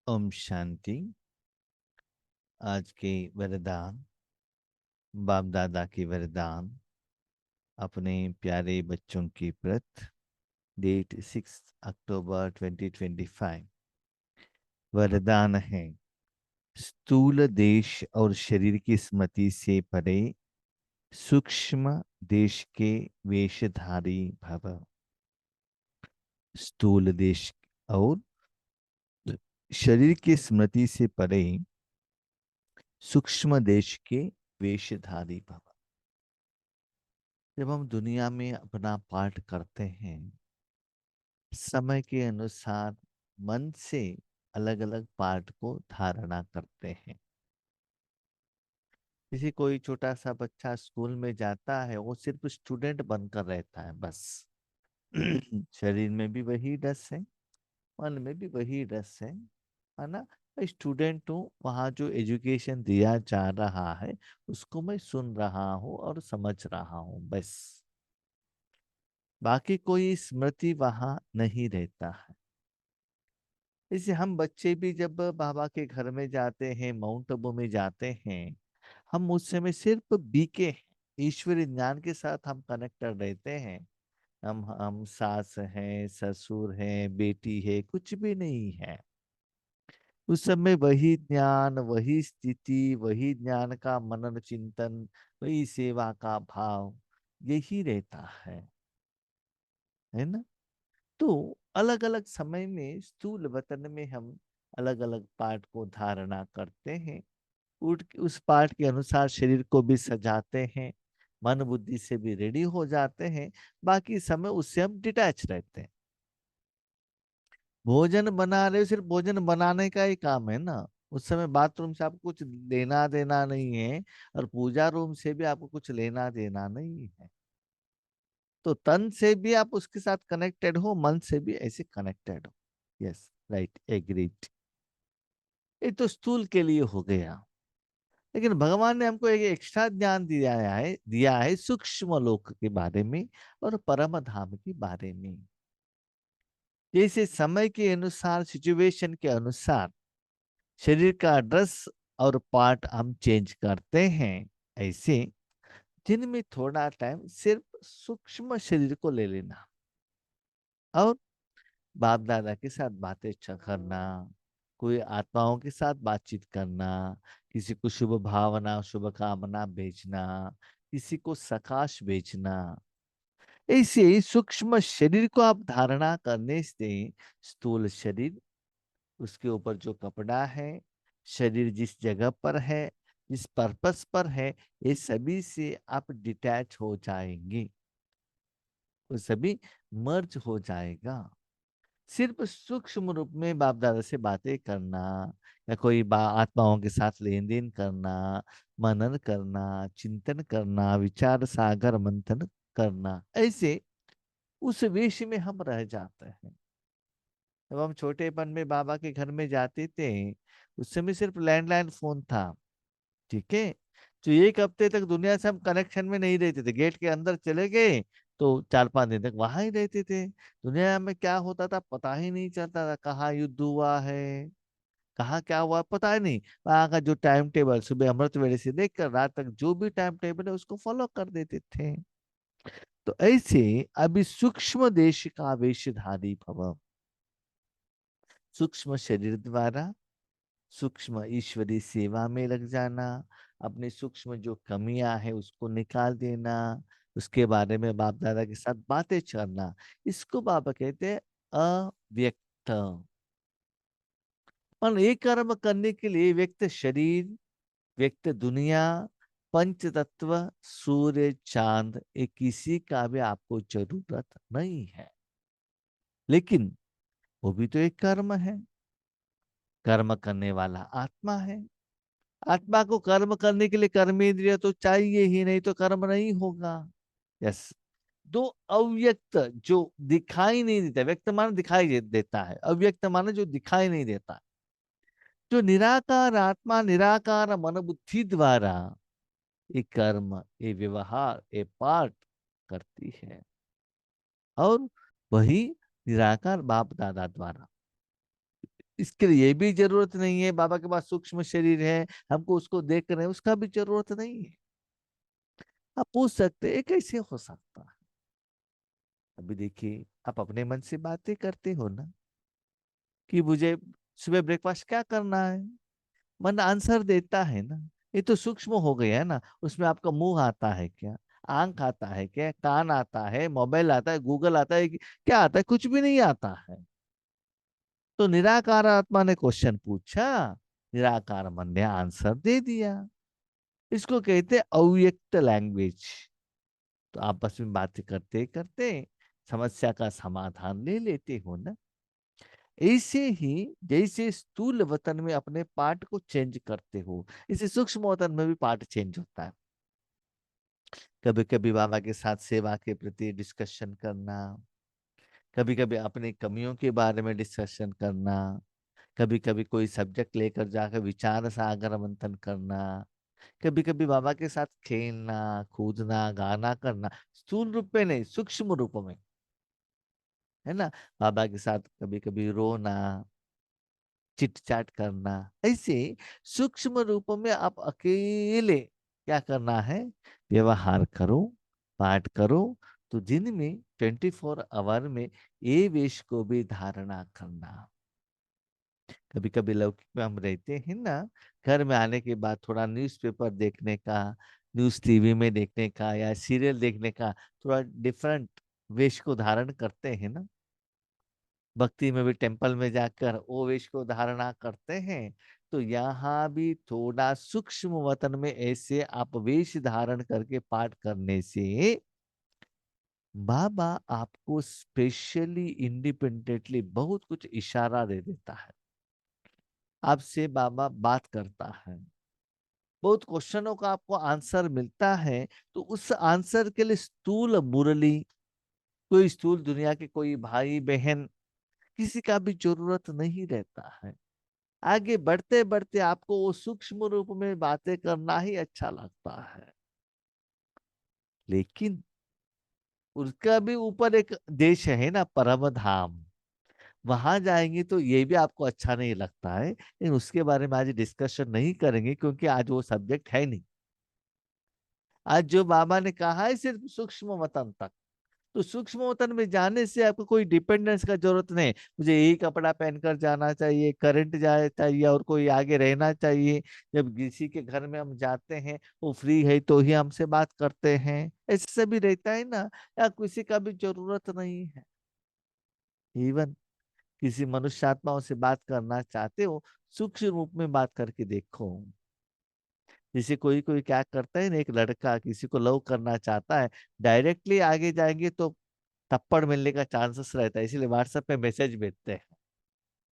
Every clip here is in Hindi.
ओम शांति। आज के वरदान, बाप दादा के वरदान अपने प्यारे बच्चों की प्रत, डेट 6 अक्टूबर 2025। वरदान है, स्थूल देश और शरीर की स्मृति से परे सूक्ष्म देश के वेशधारी भव। स्थूल देश और शरीर की स्मृति से परे सूक्ष्म देश के वेशधारी भव। जब हम दुनिया में अपना पाठ करते हैं, समय के अनुसार मन से अलग अलग पाठ को धारणा करते हैं। जैसे कोई छोटा सा बच्चा स्कूल में जाता है, वो सिर्फ स्टूडेंट बनकर रहता है बस। शरीर में भी वही रस है, मन में भी वही रस है ना। स्टूडेंट हूँ, वहाँ जो एजुकेशन दिया जा रहा है उसको मैं सुन रहा हूँ और समझ रहा हूँ बस। बाकी कोई स्मृति वहां नहीं रहता है। इसे हम बच्चे भी जब बाबा के घर में जाते हैं, माउंट आबू में जाते हैं, हम उस समय सिर्फ बीके हैं, ईश्वरी ज्ञान के साथ हम कनेक्टेड रहते हैं। हम सास हैं, ससुर हैं, बेटी है, कुछ भी नहीं है। उस समय वही ज्ञान, वही स्थिति, वही ज्ञान का मनन चिंतन, वही सेवा का भाव, यही रहता है ना। तो अलग अलग समय में स्थूल वतन में हम अलग अलग पाठ को धारणा करते हैं। उस पाठ के अनुसार शरीर को भी सजाते हैं, मन बुद्धि से भी रेडी हो जाते हैं। बाकी समय उससे हम डिटैच रहते हैं। भोजन बना रहे हो, सिर्फ भोजन बनाने का ही काम है ना। उस समय बाथरूम से आपको कुछ लेना देना नहीं है, और पूजा रूम से भी आपको कुछ लेना देना नहीं है। तो तन से भी आप उसके साथ कनेक्टेड हो, मन से भी ऐसे कनेक्टेड हो। Yes, right, agreed. ये तो स्थूल के लिए हो गया। लेकिन भगवान ने हमको एक एक्स्ट्रा ज्ञान दिया है सूक्ष्म लोक के बारे में और परम धाम के बारे में। जैसे समय के अनुसार, सिचुएशन के अनुसार शरीर का ड्रेस और पार्ट हम चेंज करते हैं, ऐसे दिन में थोड़ा टाइम सिर्फ सूक्ष्म शरीर को ले लेना और बाप दादा के साथ बातें करना, कोई आत्माओं के साथ बातचीत करना, किसी को शुभ भावना शुभ कामना भेजना, किसी को सकाश भेजना। ऐसे ही सूक्ष्म शरीर को आप धारणा करने से स्थूल शरीर, उसके ऊपर जो कपड़ा है, शरीर जिस जगह पर है, जिस पर्पस पर है, ये सभी से आप डिटैच हो जाएंगे। वो सभी मर्ज हो जाएगा। सिर्फ सूक्ष्म रूप में बाप दादा से बातें करना, या कोई आत्माओं के साथ लेन देन करना, मनन करना, चिंतन करना, विचार सागर मंथन करना, ऐसे उस वेश में हम रह जाते हैं। जब हम छोटेपन में बाबा के घर में जाते थे, उस समय सिर्फ लैंडलाइन फोन था, ठीक है। तो एक हफ्ते तक दुनिया से हम कनेक्शन में नहीं रहते थे। गेट के अंदर चले गए तो 4-5 दिन तक वहां ही रहते थे। दुनिया में क्या होता था पता ही नहीं चलता था। कहाँ युद्ध हुआ है, कहाँ क्या हुआ पता ही नहीं। वहां का जो टाइम टेबल, सुबह अमृत वेले से लेकर रात तक जो भी टाइम टेबल है उसको फॉलो कर देते थे। तो ऐसे अभी सूक्ष्म देश का वेशधारी भव, सूक्ष्म शरीर द्वारा सूक्ष्म ईश्वरी सेवा में लग जाना, अपनी सूक्ष्म जो कमियां है उसको निकाल देना, उसके बारे में बाप दादा के साथ बातें करना, इसको बाबा कहते हैं अव्यक्त। और ये कर्म करने के लिए व्यक्त शरीर, व्यक्त दुनिया, पंच तत्व, सूर्य चांद, ये किसी का भी आपको जरूरत नहीं है। लेकिन वो भी तो एक कर्म है। कर्म करने वाला आत्मा है। आत्मा को कर्म करने के लिए कर्म इंद्रिय तो चाहिए ही, नहीं तो कर्म नहीं होगा। यस। दो अव्यक्त जो दिखाई नहीं देता, व्यक्त माने दिखाई देता है, अव्यक्त माने जो दिखाई नहीं देता, जो निराकार आत्मा निराकार मन बुद्धि द्वारा ये कर्म, ये व्यवहार, ये पाठ करती है। और वही निराकार बाप दादा द्वारा इसके लिए ये भी जरूरत नहीं है बाबा के पास सूक्ष्म शरीर है, हमको उसको देख रहे हैं, उसका भी जरूरत नहीं है। आप पूछ सकते हैं, ये कैसे हो सकता है? अभी देखिए, आप अपने मन से बातें करते हो ना कि मुझे सुबह ब्रेकफास्ट क्या करना है, मन आंसर देता है ना। ये तो सूक्ष्म हो गया है ना। उसमें आपका मुंह आता है क्या, आंख आता है क्या, कान आता है, मोबाइल आता है, गूगल आता है, क्या आता है? कुछ भी नहीं आता है। तो निराकार आत्मा ने क्वेश्चन पूछा, निराकार मन ने आंसर दे दिया। इसको कहते हैं अव्यक्त लैंग्वेज। तो आपस में बातें करते करते समस्या का समाधान ले लेते हो ना। ऐसे ही जैसे स्थूल वतन में अपने पार्ट को चेंज करते हो, इसे सूक्ष्म वतन में भी पार्ट चेंज होता है। कभी कभी बाबा के साथ सेवा के प्रति डिस्कशन करना, कभी कभी अपनी कमियों के बारे में डिस्कशन करना, कभी कभी कोई सब्जेक्ट लेकर जाकर विचार सागर मंथन करना, कभी कभी बाबा के साथ खेलना, कूदना, गाना करना, स्थूल रूप में नहीं, सूक्ष्म रूप में, है ना। बाबा के साथ कभी कभी रोना, चिट चाट करना, ऐसे सूक्ष्म रूप में आप अकेले क्या करना है, व्यवहार करो, पाठ करो। तो दिन में 24 आवर में ये वेश को भी धारणा करना। कभी कभी लौकिक में हम रहते हैं ना, घर में आने के बाद थोड़ा न्यूज़पेपर देखने का, न्यूज़ टीवी में देखने का या सीरियल देखने का, थोड़ा डिफरेंट वेश को धारण करते हैं ना। भक्ति में भी टेम्पल में जाकर वो वेश को धारणा करते हैं। तो यहाँ भी थोड़ा सूक्ष्म वतन में ऐसे आप वेश धारण करके पाठ करने से बाबा आपको स्पेशली इंडिपेंडेंटली बहुत कुछ इशारा दे देता है। आपसे बाबा बात करता है, बहुत क्वेश्चनों का आपको आंसर मिलता है। तो उस आंसर के लिए स्थूल मुरली, कोई स्थूल दुनिया के कोई भाई बहन, किसी का भी जरूरत नहीं रहता है। आगे बढ़ते बढ़ते आपको वो सूक्ष्म रूप में बातें करना ही अच्छा लगता है। लेकिन उसका भी ऊपर एक देश है ना, परम धाम। वहां जाएंगे तो ये भी आपको अच्छा नहीं लगता है, लेकिन उसके बारे में आज डिस्कशन नहीं करेंगे क्योंकि आज वो सब्जेक्ट है नहीं। आज जो बाबा ने कहा है सिर्फ सूक्ष्म वतन तक। तो सूक्ष्म वतन में जाने से आपको कोई डिपेंडेंस का जरूरत नहीं। मुझे यही कपड़ा पहनकर जाना चाहिए, करंट जाए चाहिए और कोई आगे रहना चाहिए। जब किसी के घर में हम जाते हैं, वो फ्री है तो ही हमसे बात करते हैं, ऐसे से भी रहता है ना। या किसी का भी जरूरत नहीं है। इवन किसी मनुष्य आत्माओं से बात करना चाहते हो, सूक्ष्म रूप में बात करके देखो। जैसे कोई कोई क्या करता है ना, एक लड़का किसी को लव करना चाहता है, डायरेक्टली आगे जाएंगे तो थप्पड़ मिलने का चांसेस रहता है, इसलिए व्हाट्सएप पे मैसेज भेजते हैं,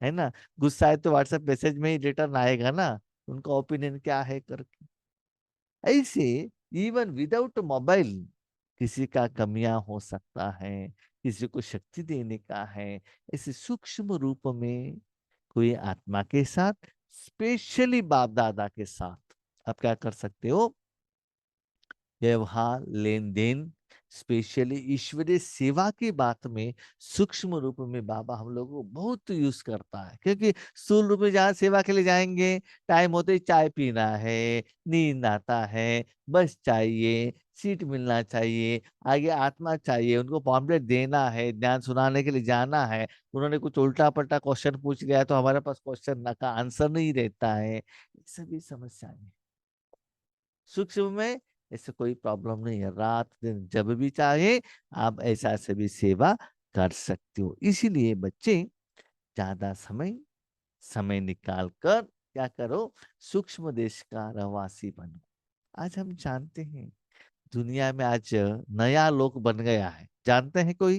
है ना। गुस्सा है तो व्हाट्सएप मैसेज में ही रिटर्न आएगा ना, उनका ओपिनियन क्या है करके। ऐसे इवन विदाउट मोबाइल किसी का कमियां हो सकता है, किसी को शक्ति देने का है। ऐसे सूक्ष्म रूप में कोई आत्मा के साथ, स्पेशली बाप दादा के साथ आप क्या कर सकते हो, व्यवहार, लेन देन, स्पेशली ईश्वरीय सेवा की बात में सूक्ष्म रूप में बाबा हम लोगों को बहुत यूज करता है। क्योंकि स्थूल रूप में जहाँ सेवा के लिए जाएंगे, टाइम होते ही चाय पीना है, नींद आता है, बस चाहिए, सीट मिलना चाहिए, आगे आत्मा चाहिए, उनको पॉम्पलेट देना है, ज्ञान सुनाने के लिए जाना है। उन्होंने कुछ उल्टा पल्टा क्वेश्चन पूछ लिया तो हमारे पास क्वेश्चन का आंसर नहीं रहता है। ये सभी समस्याएं हैं। सूक्ष्म में ऐसे कोई प्रॉब्लम नहीं है, रात दिन जब भी चाहे आप ऐसा सभी सेवा कर सकते हो। इसीलिए बच्चे ज्यादा समय समय निकाल कर क्या करो, सूक्ष्म देश का रहवासी बनो। आज हम जानते हैं दुनिया में आज नया लोक बन गया है, जानते हैं कोई?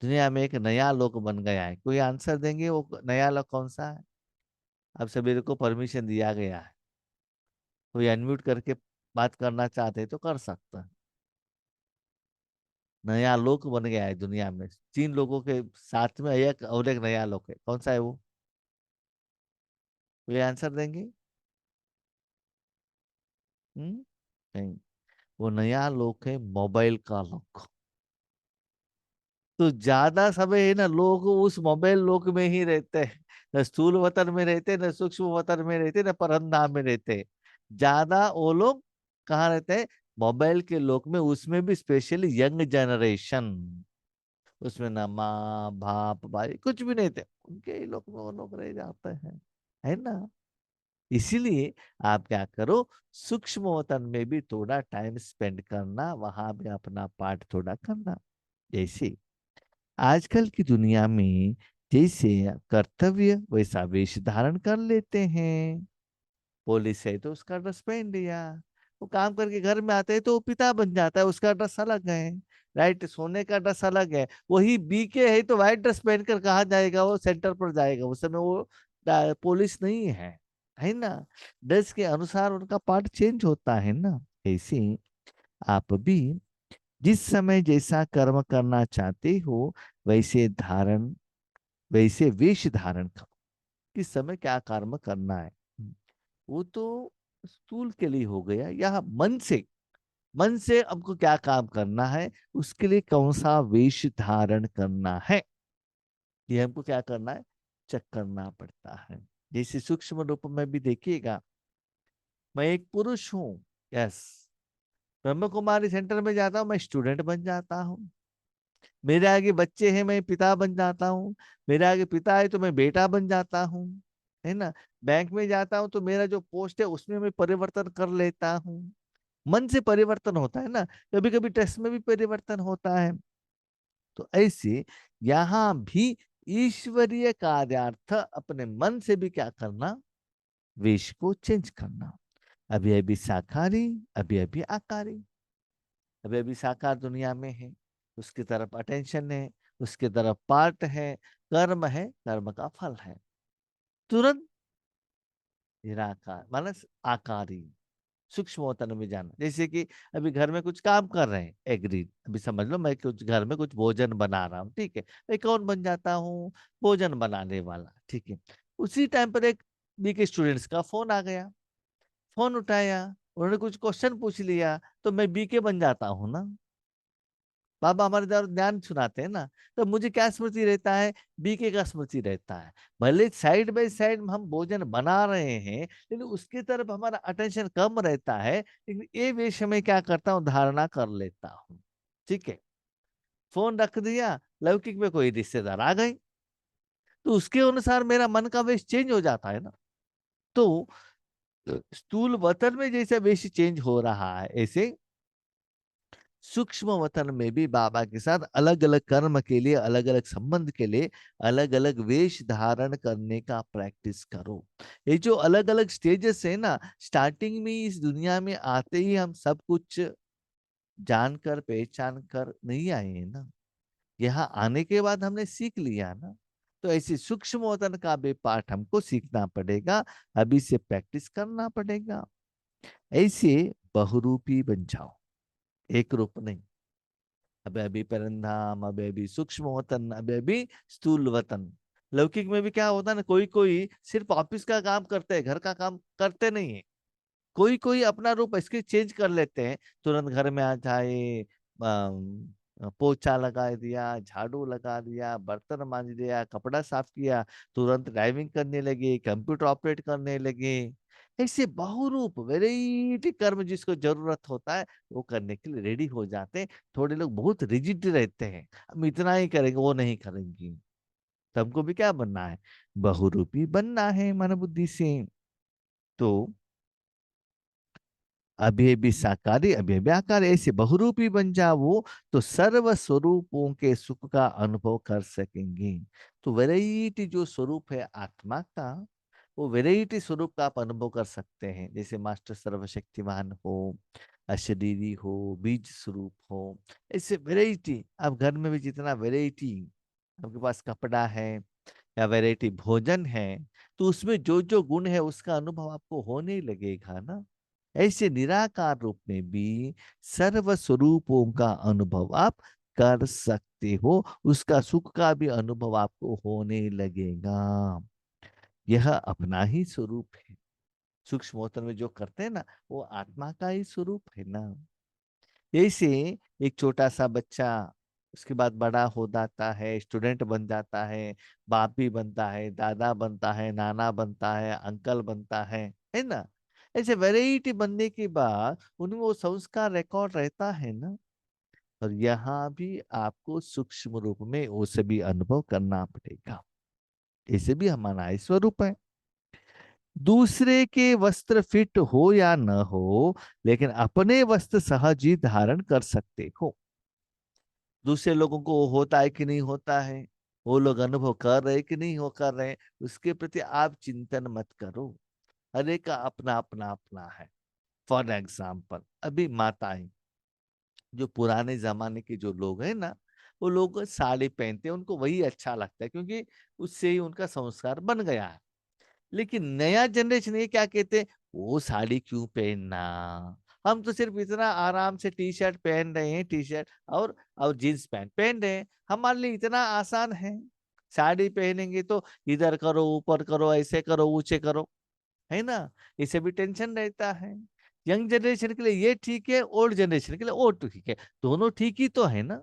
दुनिया में एक नया लोक बन गया है, कोई आंसर देंगे वो नया लोक कौन सा है? अब सभी को परमिशन दिया गया है, कोई अनम्यूट करके बात करना चाहते हैं तो कर सकता है। नया लोक बन गया है दुनिया में, 3 लोगों के साथ में एक और एक नया लोक है, कौन सा है वो? कोई आंसर देंगे? नहीं। वो नया लोक है मोबाइल का लोक। तो ज्यादा समय है ना लोग उस मोबाइल लोक में ही रहते हैं, न स्थूल वतन में रहते, न सूक्ष्म वतन में रहते, न परम धाम में रहते। ज्यादा वो लोग कहाँ रहते हैं? मोबाइल के लोक में, उसमें भी स्पेशली यंग जनरेशन। उसमें ना माँ बाप भाई कुछ भी नहीं थे, उनके ही लोग में वो लोग रह जाते हैं, है ना। इसीलिए आप क्या करो, सूक्ष्म वतन में भी थोड़ा टाइम स्पेंड करना, वहां भी अपना पार्ट थोड़ा करना। जैसे आजकल की दुनिया में जैसे कर्तव्य वैसा वेश धारण कर लेते हैं। पुलिस है तो उसका ड्रेस पहन लिया, वो काम करके घर में आते हैं तो वो पिता बन जाता है, उसका ड्रेस अलग है। राइट, सोने का ड्रेस अलग है। वही बीके है तो व्हाइट ड्रेस पहनकर कहाँ जाएगा? वो सेंटर पर जाएगा, उस समय वो पुलिस नहीं है ना। ड्रेस के अनुसार उनका पार्ट चेंज होता है ना। ऐसे ही आप भी जिस समय जैसा कर्म करना चाहते हो, वैसे धारण वैसे वेश धारण करो। किस समय क्या कर्म करना है, वो तो स्थूल के लिए हो गया। या मन से हमको क्या काम करना है, उसके लिए कौन सा वेश धारण करना है, ये हमको क्या करना है, चेक करना पड़ता है। जैसे सूक्ष्म रूप में भी देखिएगा, मैं एक पुरुष हूँ, यस, ब्रह्म कुमारी सेंटर में जाता हूँ, मैं स्टूडेंट बन जाता हूँ। मेरे आगे बच्चे हैं, मैं पिता बन जाता हूँ। मेरे आगे पिता है तो मैं बेटा बन जाता हूँ, है ना। बैंक में जाता हूँ तो मेरा जो पोस्ट है उसमें मैं परिवर्तन कर लेता हूँ। मन से परिवर्तन होता है ना, कभी कभी टेस्ट में भी परिवर्तन होता है। तो ऐसे यहाँ भी ईश्वरीय कार्यार्थ अपने मन से भी क्या करना, वेश को चेंज करना। अभी अभी साकारी, अभी अभी आकारी। अभी अभी साकार दुनिया में है, उसकी तरफ अटेंशन है, उसकी तरफ पार्ट है, कर्म का फल है। तुरंत निराकार मानस आकारी, सूक्ष्म वतन में जाना। जैसे कि अभी घर में कुछ काम कर रहे हैं, एग्री, अभी समझ लो मैं कुछ घर में कुछ भोजन बना रहा हूँ, ठीक है, मैं कौन बन जाता हूँ? भोजन बनाने वाला, ठीक है। उसी टाइम पर एक बी के स्टूडेंट्स का फोन आ गया, फोन उठाया, उन्होंने कुछ क्वेश्चन पूछ लिया, तो मैं बी के बन जाता हूँ ना। बाबा हमारे द्वारा ज्ञान सुनाते हैं ना, तो मुझे क्या स्मृति रहता है? बीके का स्मृति रहता है। भले साइड बाय साइड हम भोजन बना रहे हैं, लेकिन उसकी तरफ हमारा अटेंशन कम रहता है, लेकिन ये विषय में क्या करता हूँ, धारणा कर लेता हूँ। ठीक है, फोन रख दिया, लौकिक में कोई रिश्तेदार आ गए, तो उसके अनुसार मेरा मन का वेश चेंज हो जाता है ना। तो स्थूल वतन में जैसे वेश चेंज हो रहा है, ऐसे सूक्ष्म वतन में भी बाबा के साथ अलग अलग कर्म के लिए, अलग अलग संबंध के लिए अलग अलग वेश धारण करने का प्रैक्टिस करो। ये जो अलग अलग स्टेजेस है ना, स्टार्टिंग में इस दुनिया में आते ही हम सब कुछ जानकर पहचान कर नहीं आए हैं ना, यहाँ आने के बाद हमने सीख लिया ना। तो ऐसे सूक्ष्म वतन का भी पाठ हमको सीखना पड़ेगा, अभी से प्रैक्टिस करना पड़ेगा। ऐसे बहुरूपी बन जाओ, एक रूप नहीं। अबे अभी परंधाम, अबे अभी सूक्ष्म वतन, अबे अभी स्थूल वतन। लौकिक में भी क्या होता है ना, कोई कोई सिर्फ ऑफिस का काम करते हैं, घर का काम करते नहीं है। कोई कोई अपना रूप इसके चेंज कर लेते हैं, तुरंत घर में आ जाए, पोछा लगा दिया, झाड़ू लगा दिया, बर्तन मांज दिया, कपड़ा साफ किया, तुरंत ड्राइविंग करने लगे, कंप्यूटर ऑपरेट करने लगे। ऐसे बहुरूप वेराइटी कर्म जिसको जरूरत होता है वो करने के लिए रेडी हो जाते हैं। थोड़े लोग बहुत रिजिड रहते हैं, हम इतना ही करेंगे, वो नहीं करेंगे। तो हमको भी क्या बनना है, बहुरूपी बनना है मन बुद्धि से। तो अभी भी साकारी, अभी भी आकार, ऐसे बहुरूपी बन जाओ तो सर्व स्वरूपों के सुख का अनुभव कर सकेंगे। तो वैरायटी जो स्वरूप है आत्मा का, वो वैरायटी स्वरूप का आप अनुभव कर सकते हैं। जैसे मास्टर सर्वशक्तिमान हो, अशरीरी हो, बीज स्वरूप हो, ऐसे वैरायटी। आप घर में भी जितना वैरायटी आपके पास कपड़ा है या वैरायटी भोजन है, तो उसमें जो जो गुण है उसका अनुभव आपको होने लगेगा ना। ऐसे निराकार रूप में भी सर्व स्वरूपों का अनुभव आप कर सकते हो, उसका सुख का भी अनुभव आपको होने लगेगा। यह अपना ही स्वरूप है। सूक्ष्म होतन में जो करते हैं ना, वो आत्मा का ही स्वरूप है ना। जैसे एक छोटा सा बच्चा उसके बाद बड़ा हो जाता है, स्टूडेंट बन जाता है, बाप भी बनता है, दादा बनता है, नाना बनता है, अंकल बनता है ना। ऐसे वैरायटी बनने के बाद उनमें वो संस्कार रिकॉर्ड रहता है ना। और यहाँ भी आपको सूक्ष्म रूप में वो सभी अनुभव करना पड़ेगा। ऐसे भी हमारा स्वरूप है। दूसरे के वस्त्र फिट हो या न हो, लेकिन अपने वस्त्र सहज ही धारण कर सकते हो। दूसरे लोगों को होता है कि नहीं होता है, वो लोग अनुभव कर रहे कि नहीं हो कर रहे, उसके प्रति आप चिंतन मत करो। हर एक का अपना अपना अपना है। फॉर एग्जाम्पल, अभी माताएं, जो पुराने जमाने के जो लोग हैं ना, वो लोग साड़ी पहनते हैं, उनको वही अच्छा लगता है, क्योंकि उससे ही उनका संस्कार बन गया है। लेकिन नया जनरेशन ये क्या कहते हैं, वो साड़ी क्यों पहनना, हम तो सिर्फ इतना आराम से टी शर्ट पहन रहे हैं, टी शर्ट और जींस पैंट पहन रहे हैं, हमारे लिए इतना आसान है। साड़ी पहनेंगे तो इधर करो, ऊपर करो, ऐसे करो, ऊंचे करो, है ना। इसे भी टेंशन रहता है। यंग जनरेशन के लिए ये ठीक है, ओल्ड जनरेशन के लिए वो ठीक है, दोनों ठीक ही तो है ना।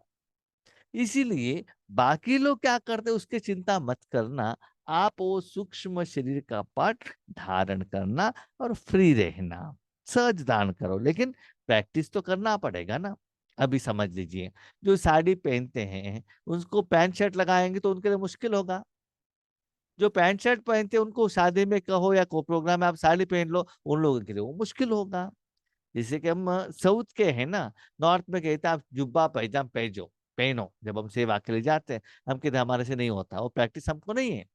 इसीलिए बाकी लोग क्या करते उसकी चिंता मत करना। आप वो सूक्ष्म शरीर का पाठ धारण करना और फ्री रहना, सहज दान करो, लेकिन प्रैक्टिस तो करना पड़ेगा ना। अभी समझ लीजिए, जो साड़ी पहनते हैं उसको पैंट शर्ट लगाएंगे तो उनके लिए मुश्किल होगा। जो पैंट शर्ट पहनते हैं उनको शादी में कहो या कोई प्रोग्राम में आप साड़ी पहन लो, उन लोगों के लिए वो मुश्किल होगा। जैसे कि हम साउथ के हैं ना, नॉर्थ में कहते हैं आप जुब्बा पैजाम पहनो, पहनो जब हम सेवा के लिए जाते हैं। हम कहते हैं हमारे से नहीं होता, वो प्रैक्टिस हमको नहीं है।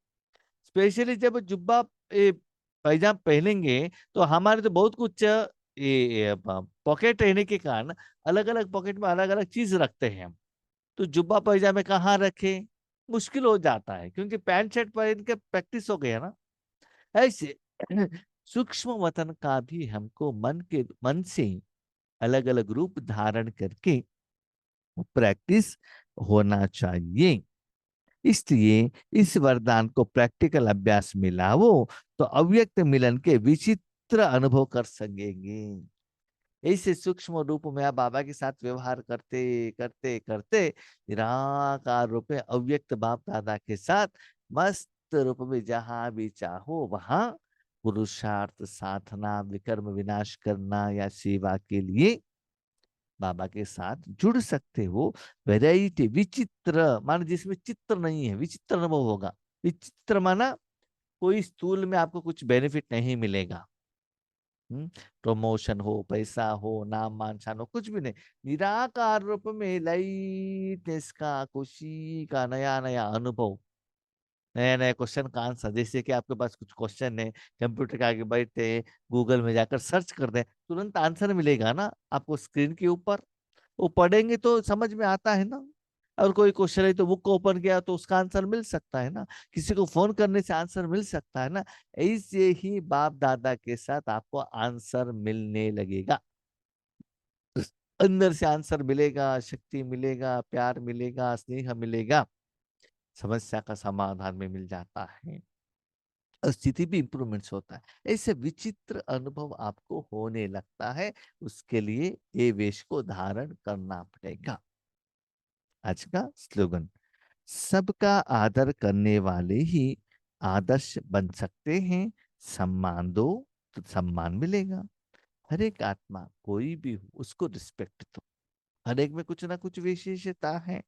स्पेशली जब जुब्बा पैजाम पहनेंगे तो हमारे तो बहुत कुछ ये पॉकेट रहने के कारण अलग अलग पॉकेट में अलग अलग चीज रखते हैं हम। तो जुब्बा पैजामे कहाँ रखे, मुश्किल हो जाता है, क्योंकि पैंट शर्ट पहन के प्रैक्टिस हो गया ना। ऐसे सूक्ष्म वतन का भी हमको मन से अलग अलग रूप धारण करके प्रैक्टिस होना चाहिए। इसलिए इस वरदान को प्रैक्टिकल अभ्यास में लाओ तो अव्यक्त मिलन के विचित्र अनुभव कर सकेंगे। ऐसे सूक्ष्म रूप में आप बाबा के साथ व्यवहार करते करते करते निराकार रूप में अव्यक्त बाप दादा के साथ मस्त रूप में जहां भी चाहो वहां पुरुषार्थ साधना विकर्म विनाश करना या सेवा के लिए बाबा के साथ जुड़ सकते हो। वैरायटी विचित्र माना जिसमें चित्र नहीं है, विचित्र अनुभव होगा। विचित्र माना कोई स्थूल में आपको कुछ बेनिफिट नहीं मिलेगा। प्रमोशन हो, पैसा हो, नाम मान शान हो, कुछ भी नहीं। निराकार रूप में लाइटनेस का, खुशी का नया नया अनुभव, नया नया क्वेश्चन का आंसर। जैसे कि आपके पास कुछ क्वेश्चन है, कंप्यूटर के आगे बैठे गूगल में जाकर सर्च कर दें, तुरंत आंसर मिलेगा ना आपको स्क्रीन के ऊपर। वो पढ़ेंगे तो समझ में आता है ना। और कोई क्वेश्चन है तो बुक को ओपन किया तो उसका आंसर मिल सकता है ना। किसी को फोन करने से आंसर मिल सकता है ना। ऐसे ही बाप दादा के साथ आपको आंसर मिलने लगेगा। अंदर से आंसर मिलेगा, शक्ति मिलेगा, प्यार मिलेगा, स्नेह मिलेगा, समस्या का समाधान में मिल जाता है और स्थिति भी इंप्रूवमेंट्स होता है। ऐसे विचित्र अनुभव आपको होने लगता है। उसके लिए ये वेश को धारण करना पड़ेगा। आज का स्लोगन, सबका आदर करने वाले ही आदर्श बन सकते हैं। सम्मान दो तो सम्मान मिलेगा। हर एक आत्मा कोई भी हो उसको रिस्पेक्ट दो। हर एक में कुछ ना कुछ विशेषता है।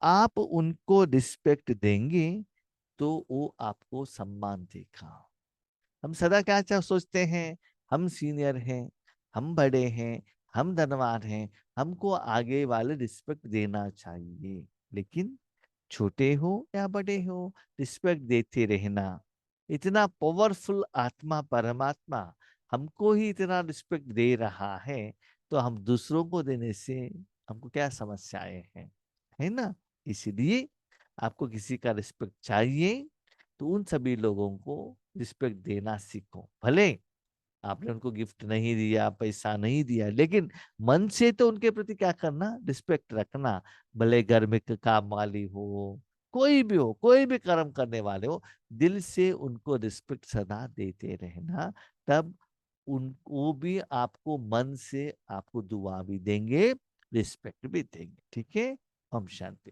आप उनको रिस्पेक्ट देंगे तो वो आपको सम्मान देगा। हम सदा क्या क्या सोचते हैं, हम सीनियर हैं, हम बड़े हैं, हम धनवान हैं, हमको आगे वाले रिस्पेक्ट देना चाहिए। लेकिन छोटे हो या बड़े हो, रिस्पेक्ट देते रहना। इतना पावरफुल आत्मा परमात्मा हमको ही इतना रिस्पेक्ट दे रहा है, तो हम दूसरों को देने से हमको क्या समस्याएं हैं, है ना। इसलिए आपको किसी का रिस्पेक्ट चाहिए तो उन सभी लोगों को रिस्पेक्ट देना सीखो। भले आपने उनको गिफ्ट नहीं दिया, पैसा नहीं दिया, लेकिन मन से तो उनके प्रति क्या करना, रिस्पेक्ट रखना। भले घर में काम वाली हो, कोई भी हो, कोई भी कर्म करने वाले हो, दिल से उनको रिस्पेक्ट सदा देते रहना। तब उनको भी आपको मन से आपको दुआ भी देंगे, रिस्पेक्ट भी देंगे। ठीक है। ओम शांति।